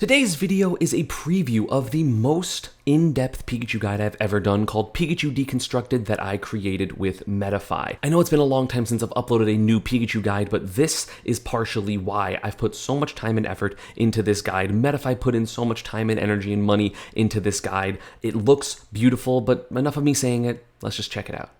Today's video is a preview of the most in-depth Pikachu guide I've ever done called Pikachu Deconstructed that I created with Metafy. I know it's been a long time since I've uploaded a new Pikachu guide, but this is partially why I've put so much time and effort into this guide. Metafy put in so much time and energy and money into this guide. It looks beautiful, but enough of me saying it, let's just check it out.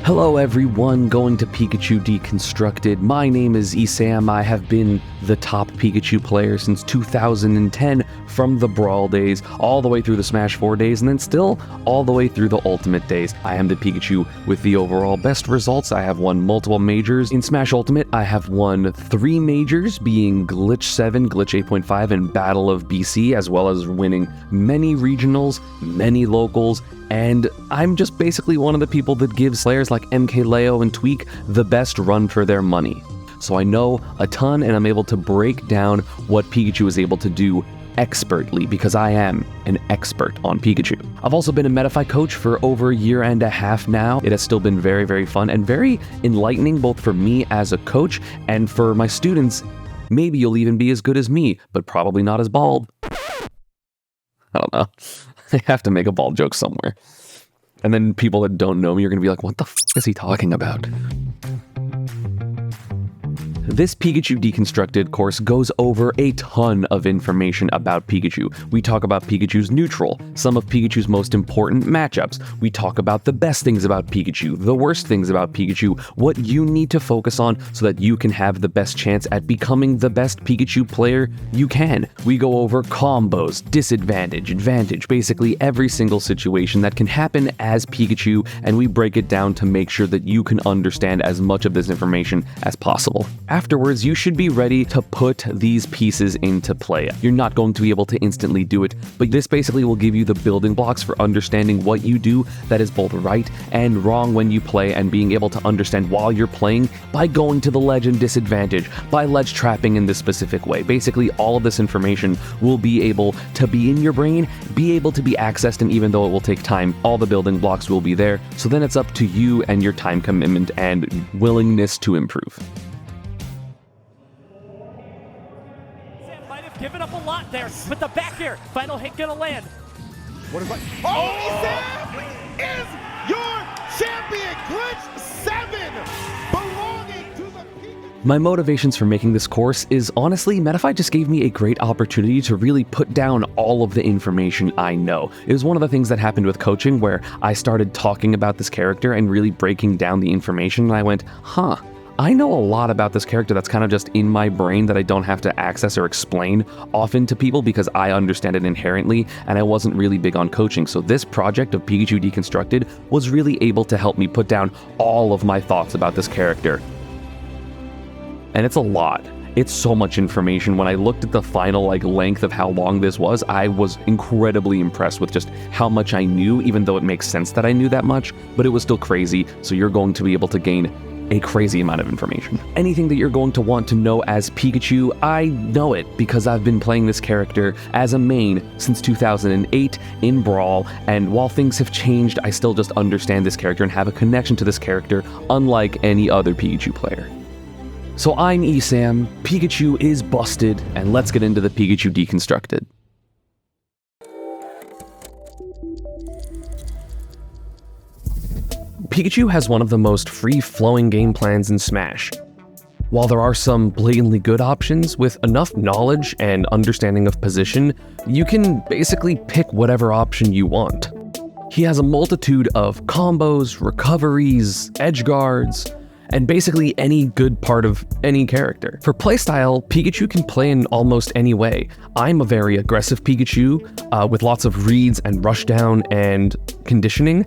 Hello everyone, going to Pikachu Deconstructed. My name is ESAM. I have been the top Pikachu player since 2010, from the Brawl days, all the way through the Smash 4 days, and then still all the way through the Ultimate days. I am the Pikachu with the overall best results. I have won multiple majors. In Smash Ultimate, I have won 3 majors, being Glitch 7, Glitch 8.5, and Battle of BC, as well as winning many regionals, many locals, and I'm just basically one of the people that gives players like MKLeo and Tweak the best run for their money. So I know a ton, and I'm able to break down what Pikachu is able to do expertly, because I am an expert on Pikachu. I've also been a Metafy coach for over a year and a half now. It has still been very, very fun and very enlightening, both for me as a coach and for my students. Maybe you'll even be as good as me, but probably not as bald. I don't know. I have to make a bald joke somewhere. And then people that don't know me are going to be like, what the f is he talking about? This Pikachu Deconstructed course goes over a ton of information about Pikachu. We talk about Pikachu's neutral, some of Pikachu's most important matchups. We talk about the best things about Pikachu, the worst things about Pikachu, what you need to focus on so that you can have the best chance at becoming the best Pikachu player you can. We go over combos, disadvantage, advantage, basically every single situation that can happen as Pikachu, and we break it down to make sure that you can understand as much of this information as possible. Afterwards, you should be ready to put these pieces into play. You're not going to be able to instantly do it, but this basically will give you the building blocks for understanding what you do that is both right and wrong when you play, and being able to understand while you're playing by going to the ledge and disadvantage, by ledge trapping in this specific way. Basically, all of this information will be able to be in your brain, be able to be accessed, and even though it will take time, all the building blocks will be there. So then it's up to you and your time commitment and willingness to improve. Giving up a lot there, but the back air, final hit gonna land. What is that? Oh, ESAM is your champion! Glitch 7, belonging to the Pikachu. My motivations for making this course is honestly, Metafy just gave me a great opportunity to really put down all of the information I know. It was one of the things that happened with coaching, where I started talking about this character and really breaking down the information, and I went, huh. I know a lot about this character that's kind of just in my brain that I don't have to access or explain often to people because I understand it inherently, and I wasn't really big on coaching. So this project of Pikachu Deconstructed was really able to help me put down all of my thoughts about this character. And it's a lot. It's so much information. When I looked at the final length of how long this was, I was incredibly impressed with just how much I knew, even though it makes sense that I knew that much, but it was still crazy. So you're going to be able to gain a crazy amount of information. Anything that you're going to want to know as Pikachu, I know it because I've been playing this character as a main since 2008 in Brawl, and while things have changed, I still just understand this character and have a connection to this character unlike any other Pikachu player. So I'm ESAM, Pikachu is busted, and let's get into the Pikachu Deconstructed. Pikachu has one of the most free-flowing game plans in Smash. While there are some blatantly good options, with enough knowledge and understanding of position, you can basically pick whatever option you want. He has a multitude of combos, recoveries, edge guards, and basically any good part of any character. For playstyle, Pikachu can play in almost any way. I'm a very aggressive Pikachu with lots of reads and rush down and conditioning.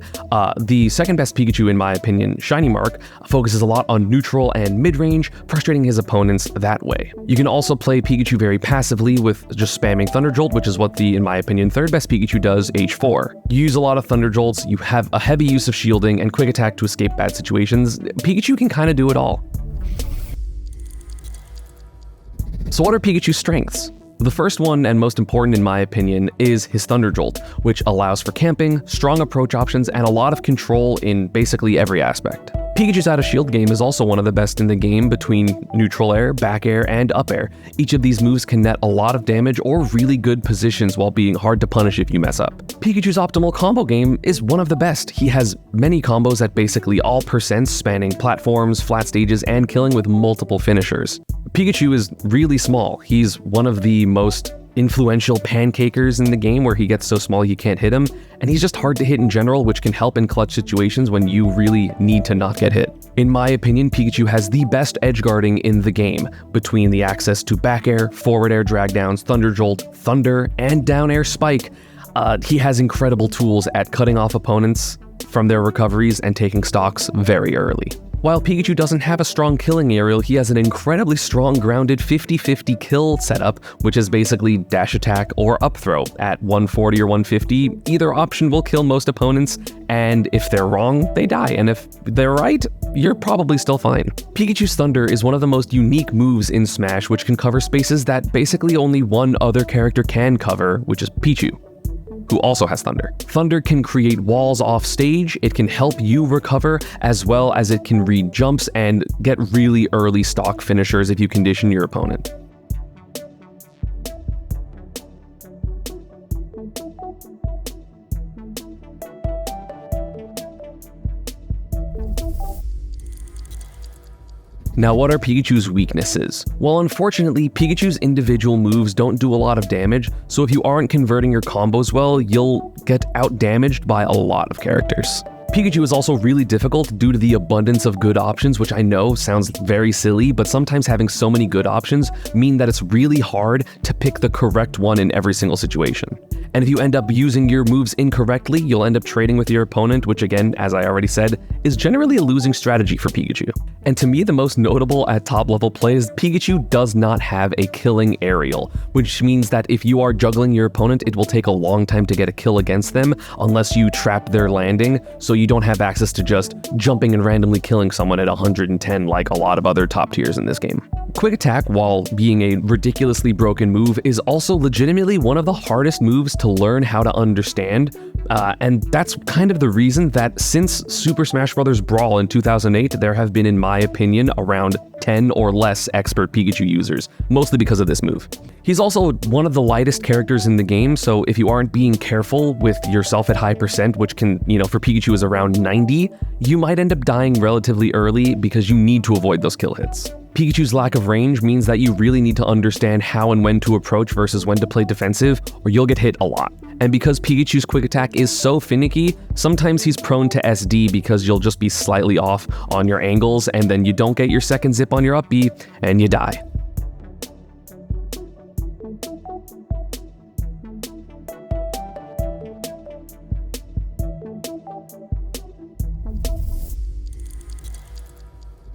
The second best Pikachu in my opinion, Shiny Mark, focuses a lot on neutral and mid-range, frustrating his opponents that way. You can also play Pikachu very passively with just spamming Thunder Jolt, which is what the, in my opinion, third best Pikachu does, H4. You use a lot of Thunder Jolts, you have a heavy use of shielding and quick attack to escape bad situations. Pikachu can kind of do it all. So what are Pikachu's strengths? The first one, and most important in my opinion, is his Thunder Jolt, which allows for camping, strong approach options, and a lot of control in basically every aspect. Pikachu's out of shield game is also one of the best in the game between neutral air, back air, and up air. Each of these moves can net a lot of damage or really good positions while being hard to punish if you mess up. Pikachu's optimal combo game is one of the best. He has many combos at basically all percents spanning platforms, flat stages, and killing with multiple finishers. Pikachu is really small. He's one of the most influential pancakers in the game where he gets so small you can't hit him, and he's just hard to hit in general, which can help in clutch situations when you really need to not get hit. In my opinion, Pikachu has the best edge guarding in the game, between the access to back air, forward air drag downs, Thunder Jolt, Thunder, and down air spike. He has incredible tools at cutting off opponents from their recoveries and taking stocks very early. While Pikachu doesn't have a strong killing aerial, he has an incredibly strong grounded 50-50 kill setup, which is basically dash attack or up throw. At 140 or 150, either option will kill most opponents, and if they're wrong, they die, and if they're right, you're probably still fine. Pikachu's Thunder is one of the most unique moves in Smash, which can cover spaces that basically only one other character can cover, which is Pichu, who also has Thunder. Thunder can create walls off stage, it can help you recover, as well as it can read jumps and get really early stock finishers if you condition your opponent. Now, what are Pikachu's weaknesses? Well, unfortunately, Pikachu's individual moves don't do a lot of damage, so if you aren't converting your combos well, you'll get out-damaged by a lot of characters. Pikachu is also really difficult due to the abundance of good options, which I know sounds very silly, but sometimes having so many good options mean that it's really hard to pick the correct one in every single situation. And if you end up using your moves incorrectly, you'll end up trading with your opponent, which again, as I already said, is generally a losing strategy for Pikachu. And to me, the most notable at top level play is Pikachu does not have a killing aerial, which means that if you are juggling your opponent, it will take a long time to get a kill against them unless you trap their landing, so you don't have access to just jumping and randomly killing someone at 110 like a lot of other top tiers in this game. Quick Attack, while being a ridiculously broken move, is also legitimately one of the hardest moves to learn how to understand, and that's kind of the reason that since Super Smash Bros. Brawl in 2008, there have been, in my opinion, around 10 or less expert Pikachu users, mostly because of this move. He's also one of the lightest characters in the game, so if you aren't being careful with yourself at high percent, which can, for Pikachu is around 90, you might end up dying relatively early because you need to avoid those kill hits. Pikachu's lack of range means that you really need to understand how and when to approach versus when to play defensive, or you'll get hit a lot. And because Pikachu's Quick Attack is so finicky, sometimes he's prone to SD because you'll just be slightly off on your angles, and then you don't get your second zip on your up B, and you die.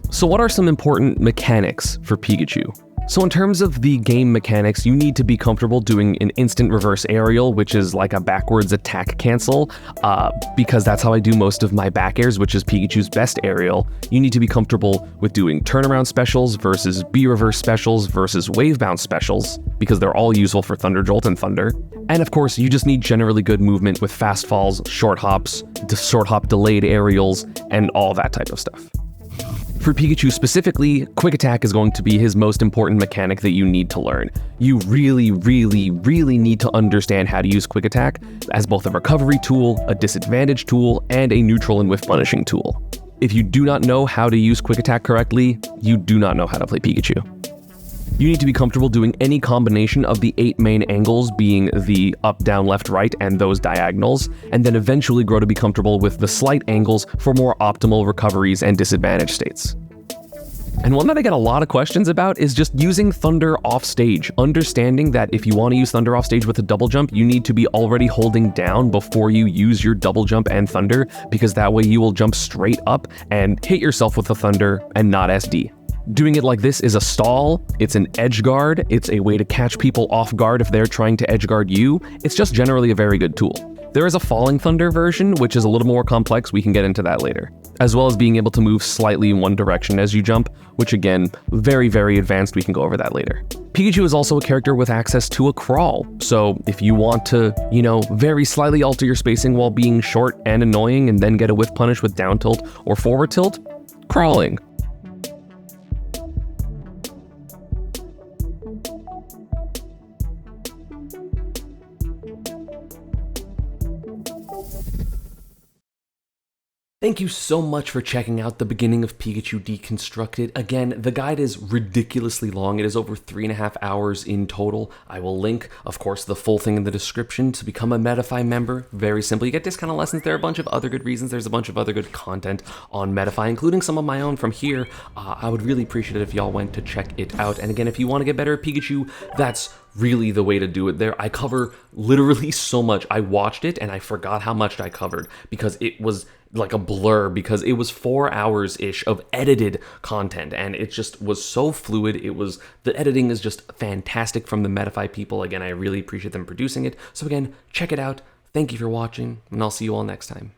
So what are some important mechanics for Pikachu? So in terms of the game mechanics, you need to be comfortable doing an instant reverse aerial, which is like a backwards attack cancel, because that's how I do most of my back airs, which is Pikachu's best aerial. You need to be comfortable with doing turnaround specials versus B-reverse specials versus wave bounce specials, because they're all useful for Thunder Jolt and Thunder. And of course, you just need generally good movement with fast falls, short hops, short hop delayed aerials, and all that type of stuff. For Pikachu specifically, Quick Attack is going to be his most important mechanic that you need to learn. You really need to understand how to use Quick Attack as both a recovery tool, a disadvantage tool, and a neutral and whiff punishing tool. If you do not know how to use Quick Attack correctly, you do not know how to play Pikachu. You need to be comfortable doing any combination of the 8 main angles, being the up, down, left, right, and those diagonals, and then eventually grow to be comfortable with the slight angles for more optimal recoveries and disadvantage states. And one that I get a lot of questions about is just using Thunder off stage. Understanding that if you want to use Thunder off stage with a double jump, you need to be already holding down before you use your double jump and Thunder, because that way you will jump straight up and hit yourself with the Thunder and not SD. Doing it like this is a stall, it's an edge guard, it's a way to catch people off guard if they're trying to edge guard you. It's just generally a very good tool. There is a falling Thunder version, which is a little more complex. We can get into that later. As well as being able to move slightly in one direction as you jump, which again, very, very advanced. We can go over that later. Pikachu is also a character with access to a crawl. So if you want to, very slightly alter your spacing while being short and annoying and then get a whiff punish with down tilt or forward tilt, crawling. Thank you so much for checking out the beginning of Pikachu Deconstructed. Again, the guide is ridiculously long. It is over 3.5 hours in total. I will link, of course, the full thing in the description to become a Metafy member. Very simple. You get discounted lessons. There are a bunch of other good reasons. There's a bunch of other good content on Metafy, including some of my own from here. I would really appreciate it if y'all went to check it out. And again, if you want to get better at Pikachu, that's really the way to do it there. I cover literally so much. I watched it and I forgot how much I covered because it was like a blur, because it was 4 hours-ish of edited content and it just was so fluid. The editing is just fantastic from the Metafy people. Again, I really appreciate them producing it. So again, check it out. Thank you for watching and I'll see you all next time.